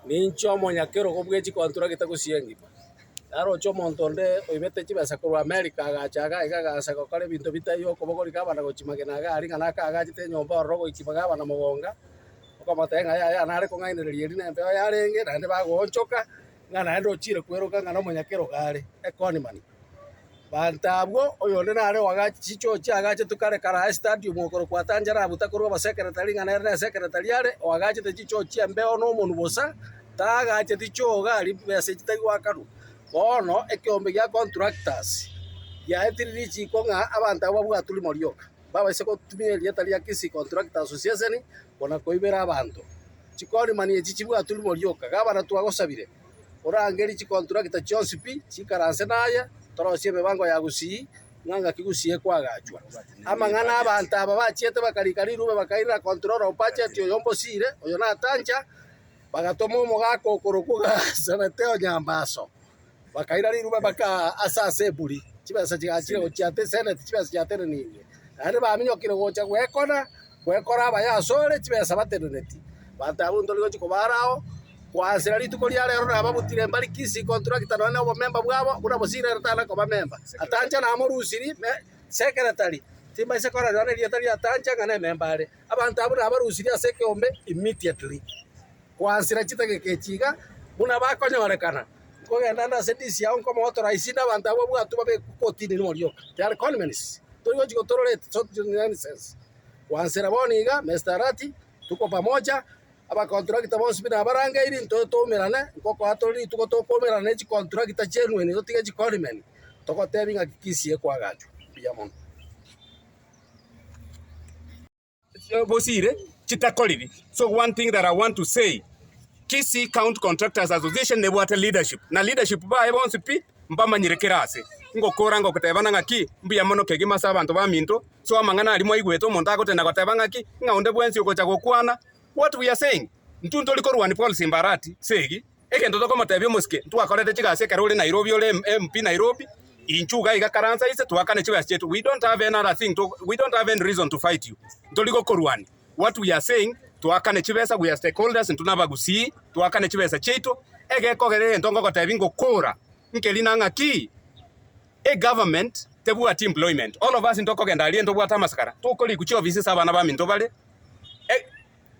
nincho monyakero kobwechi contract gusiengima aro chomo ntonde oibete chibesa ko America agachaga igagasa gokore bintu bitayo kobogori kabana gochimagena gari ngana kagachite nyomba rogo ichimaga bana mogonga okomatenga ya nare kongainireria ri nembe yarenge nande bagonchoka ngana ndo chire kweruka ngana monyakero gare economy bantabwo oyonde nare wagachi chicho chagache tukare kara stadium okoro kwatanjara butakorwa ba secretary ngana ere secretary are wagache chicho chiembe ono monu bosa tagache chicho gari bese chitagwa karu bono ekiombe gya contractors ya etiriri chiko nga abantu abo bwatuli morioka baba ise ko tumie lieta lya kisii contractors association bona koibera abantu chikori mani echichi bwatuli morioka gabana twagosabire orangeri chi contractor chonsipi chikaranse naye torosie bebango ya gusii nganga kigusie kwagachwa amangana abantu aba bachiete bakarikari rube bakaira control of budget yombo sire oyo na tanja bagatomo mogako korokuga sanateo nyambaso bakaira rube baka asase buri chibasa chigachire ochiate senate chibasa chiatene ninge ane baminyokire gocha gwekora abayasore chibasa bateneti bantabundo ligo chikobarao kwansira rituko ria rero nababutire mbari kisii contractor none obo member bwabo buna bosire retana ko ba member atanja na morusiri secretary timba sekora rone ria tari atanja ngane member abantu abuna abarusiri aseke ombe immediately kwansira chitageke chiga buna bakonyorekana kogenda na sedisi ya onko authorize na abantu abo bwatu babe kotini no rioka tayari convenience tuligo chiko torolete so nonsense kwansira boniga Mr. Arati tuko pamoja aba contractor bonse bina baranga iri ntoto merane nkoko atori tuko tokomerane chi contractor chenu ni totige chi coleman toko tebinga kisii kwagacho biyamon bosire chitakoliri. So one thing that I want to say, Kisii County Contractors Association ne bwate leadership na leadership ba ebonse pi mbama nyirekerase ngokora ngokutebana ngaki mbiyamono kegima sabantu ba minto so amangana alimo igweto monta gotenda gotebanga ki ngaunde bwensi ukocha gokwana. What we are saying, ntunto likorwa ni Paul Simba Arati segi egento toko matebyo muske twakorete chigase karole Nairobi ole MP Nairobi inchuga igakaranza ise twakane chibase chetu. We don't have another thing to, we don't have any reason to fight you ntoliko korwani. What we are saying, twakane chibesa, we are stakeholders ntunaba gusii twakane chibesa chetu egekogere ntongo gotebingo kora nkelina ngaki a government tebu at employment all of us ntoko genda aliendo bwata maskara tokoli kuchi office sabana ba minto bale.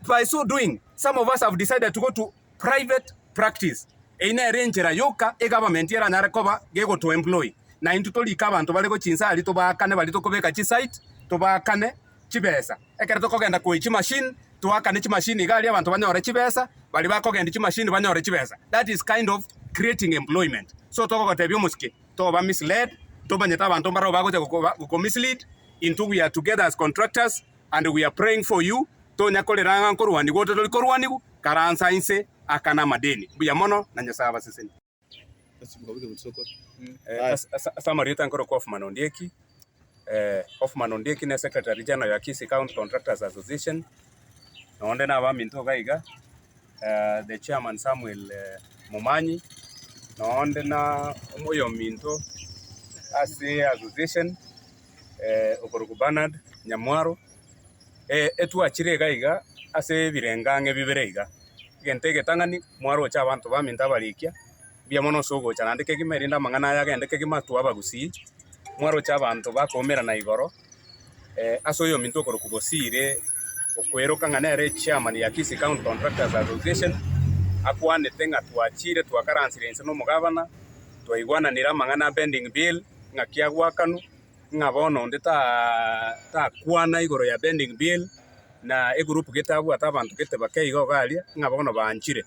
By so doing, some of us have decided to go to private practice. Ina arrangera yoka e government era narekoba gego to employ. Na intutoli kabantu balego chinsa ali to bakane bali to kobeka chi site to bakane chibesa. Ekere to kogenda ko chi machine to akane chi machine gali abantu banyore chibesa bali bakogenda chi machine banyore chibesa. That is kind of creating employment. So to ko tebyo muske to ba misled to banyeta abantu baro bago go mislead into we are together as contractors and we are praying for you. Tonya koleranga nkorwani goto likorwani karansa inse akana madeni buya mono na nyasaba seseni samarita nkoro Hoffman Ondieki Hoffman Ondieki na secretary general ya Kisii County Contractors Association naonde na ba minto gaiga the chairman Samuel Mumanyi naonde na moyo minto asi association Okoroku Bernard Nyamwaro etu achire gaiga ase birengange bibereiga gentege tangani mwaro cha abantu baminta barikia bia mono sogo cha ndike kimerinda mangana ya gendeke kimatu abagusii mwaro cha abantu bakomera na igoro aso yo minto koro kubosire okwero kangana ere chairman ya Kisii County Contractors Association akwane tenga tuachire twakaransirense no mugabana twaigwana nira mangana pending bill ngakiagwa kanu ngabono ndeta kwana igoro ya bending bill na egroup getabu atabantu gete bakeigo galia ngabono banchire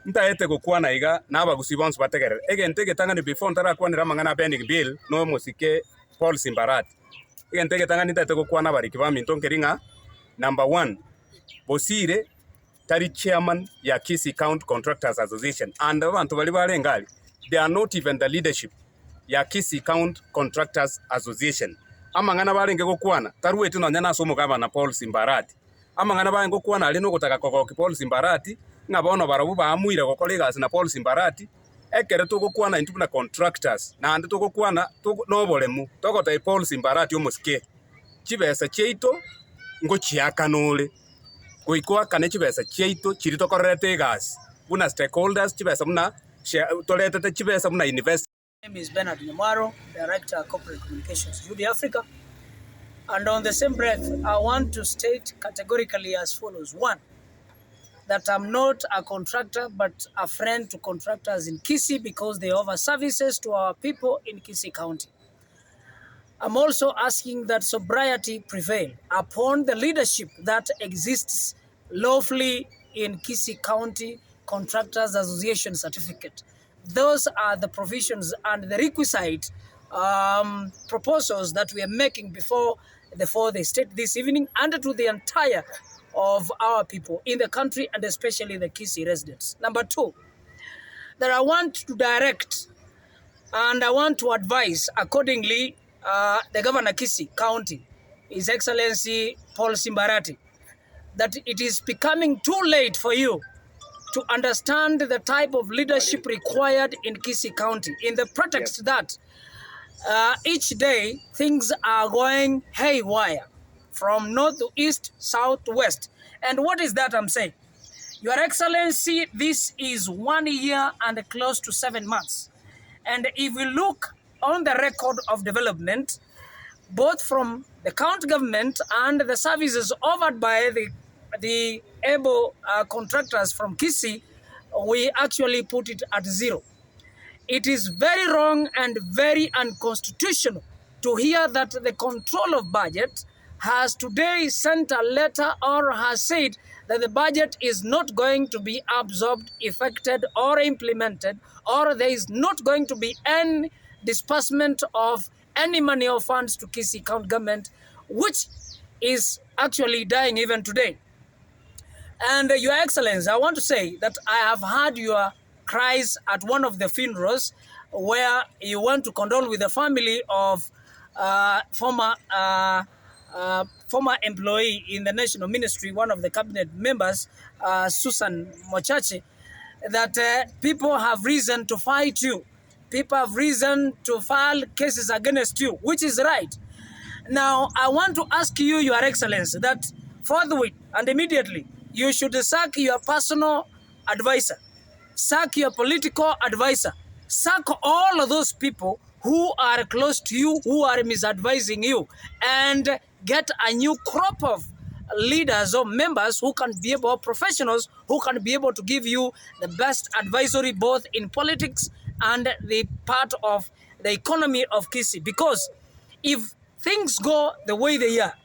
ntaete gukwana iga nabagusi bonse bategerere egente getangani before ntara kwanira mangana bending bill no musike Paul Simba Arati egente getangani ntaete gukwana bariki ba mintonkeringa. Number 1 bosire tari chairman ya Kisii County Contractors Association and abantu bali barengali they are not even the leadership ya Kisii County Contractors Association. Amangana barenge gokwana taruetu no nyana somo Governor Paul Simba Arati amangana barenge gokwana ali no gotaka kogoki Paul Simba Arati ngabono barabu bamuire gokolega na Paul Simba Arati ekere to gokwana into na contractors na ande to gokwana to no bolemu to gota Paul Simba Arati omusike chibesa cheito ngo chiakanole goikwa kane chibesa cheito chiri to korete gas buna stakeholders chibesa muna toletete chibesa muna invest. My name is Bernard Nyamwaro, Director of Corporate Communications, UD Africa. And on the same breath, I want to state categorically as follows. One, that I'm not a contractor, but a friend to contractors in Kisii because they offer services to our people in Kisii County. I'm also asking that sobriety prevail upon the leadership that exists lawfully in Kisii County Contractors Association Certificate. Those are the provisions and the requisite proposals that we are making before the state this evening and to the entire of our people in the country and especially the Kisii residents. Number two, that I want to direct and I want to advise accordingly the Governor Kisii County, His Excellency Paul Simba Arati, that it is becoming too late for you to understand the type of leadership required in Kisii County in the pretext that each day things are going haywire from north to east, south to west. And what is that I'm saying? Your Excellency, this is 1 year and close to 7 months. And if we look on the record of development, both from the county government and the services offered by the able contractors from Kisii, we actually put it at zero. It is very wrong and very unconstitutional to hear that the control of budget has today sent a letter or has said that the budget is not going to be absorbed, effected, or implemented, or there is not going to be any disbursement of any money or funds to Kisii County government, which is actually dying even today. And Your Excellency, I want to say that I have heard your cries at one of the funerals where you want to condole with the family of former employee in the National Ministry, one of the cabinet members, Susan Mochache, that people have reason to fight you. People have reason to file cases against you, which is right. Now, I want to ask you, Your Excellency, that forthwith and immediately, you should sack your personal advisor, sack your political advisor, sack all of those people who are close to you, who are misadvising you, and get a new crop of leaders or members who can be able, professionals who can be able to give you the best advisory both in politics and the part of the economy of Kisii. Because if things go the way they are,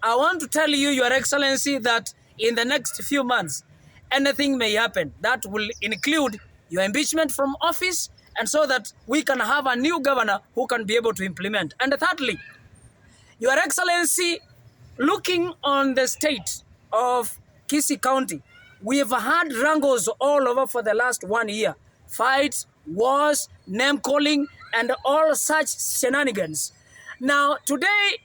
I want to tell you, Your Excellency, that in the next few months, anything may happen. That will include your impeachment from office, and so that we can have a new governor who can be able to implement. And thirdly, Your Excellency, looking on the state of Kisii County, we have had wrangles all over for the last 1 year. Fights, wars, name-calling, and all such shenanigans. Now, today,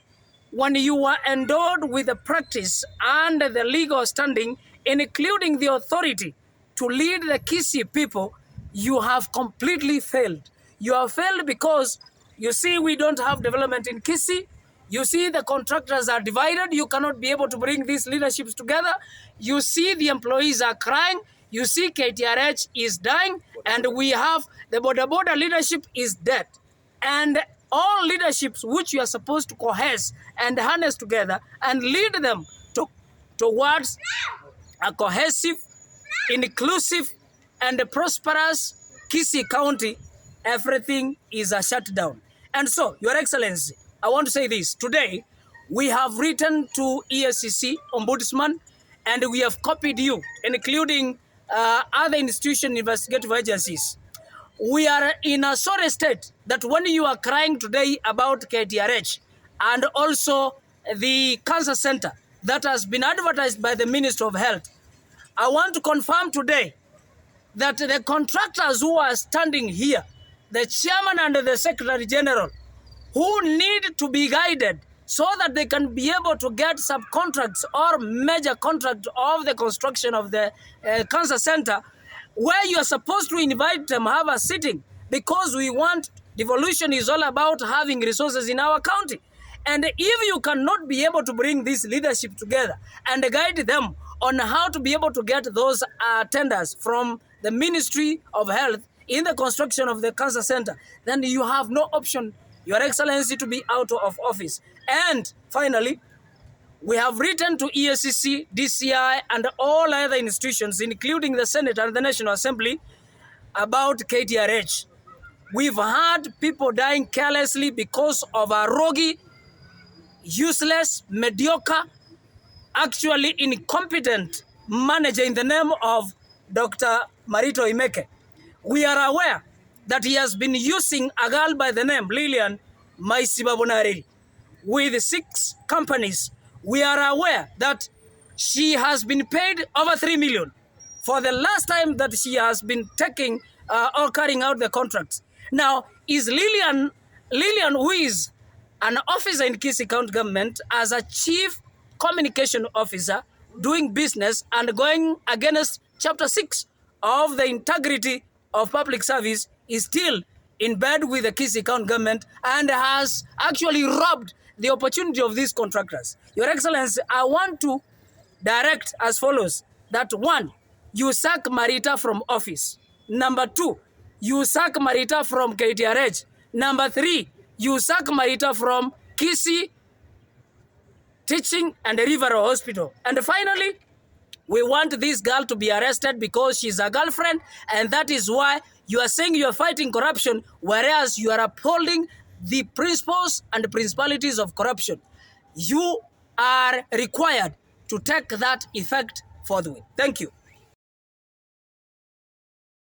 when you are endowed with the practice and the legal standing, including the authority to lead the Kisii people, you have completely failed. You have failed because you see we don't have development in Kisii. You see the contractors are divided. You cannot be able to bring these leaderships together. You see the employees are crying. You see KTRH is dying. And we have the border leadership is dead. And all leaderships which you are supposed to coalesce and harness together and lead them towards a cohesive, inclusive, and prosperous Kisii County, everything is a shutdown. And so, Your Excellency, I want to say this. Today, we have written to EACC, Ombudsman, and we have copied you, including other institution investigative agencies. We are in a sorry state that when you are crying today about KTRH and also the cancer center that has been advertised by the Minister of Health, I want to confirm today that the contractors who are standing here, the chairman and the secretary general, who need to be guided so that they can be able to get subcontracts or major contract of the construction of the cancer center, where you are supposed to invite them, have a sitting, because we want, devolution is all about having resources in our county. And if you cannot be able to bring this leadership together and guide them on how to be able to get those tenders from the Ministry of Health in the construction of the cancer center, then you have no option, Your Excellency, to be out of office. And finally, we have written to EACC, DCI, and all other institutions, including the Senate and the National Assembly, about KTRH. We've had people dying carelessly because of a rogue, useless, mediocre, actually incompetent manager in the name of Dr. Marito Imeke. We are aware that he has been using a girl by the name Lilian Maisibabonareri with 6 companies. We are aware that she has been paid over 3 million for the last time that she has been taking or carrying out the contracts. Now, is Lilian, who is an officer in Kisii County government, as a chief communication officer, doing business and going against Chapter 6 of the integrity of public service, is still in bed with the Kisii County government and has actually robbed the opportunity of these contractors. Your Excellency, I want to direct as follows: that 1, you sack Marita from office. Number 2, you sack Marita from KTRH. Number 3, you sack Marita from Kisii Teaching and Referral Hospital. And finally, we want this girl to be arrested because she's a girlfriend, and that is why you are saying you are fighting corruption, whereas you are upholding the principles and principalities of corruption. You are required to take that effect forthwith. Thank you.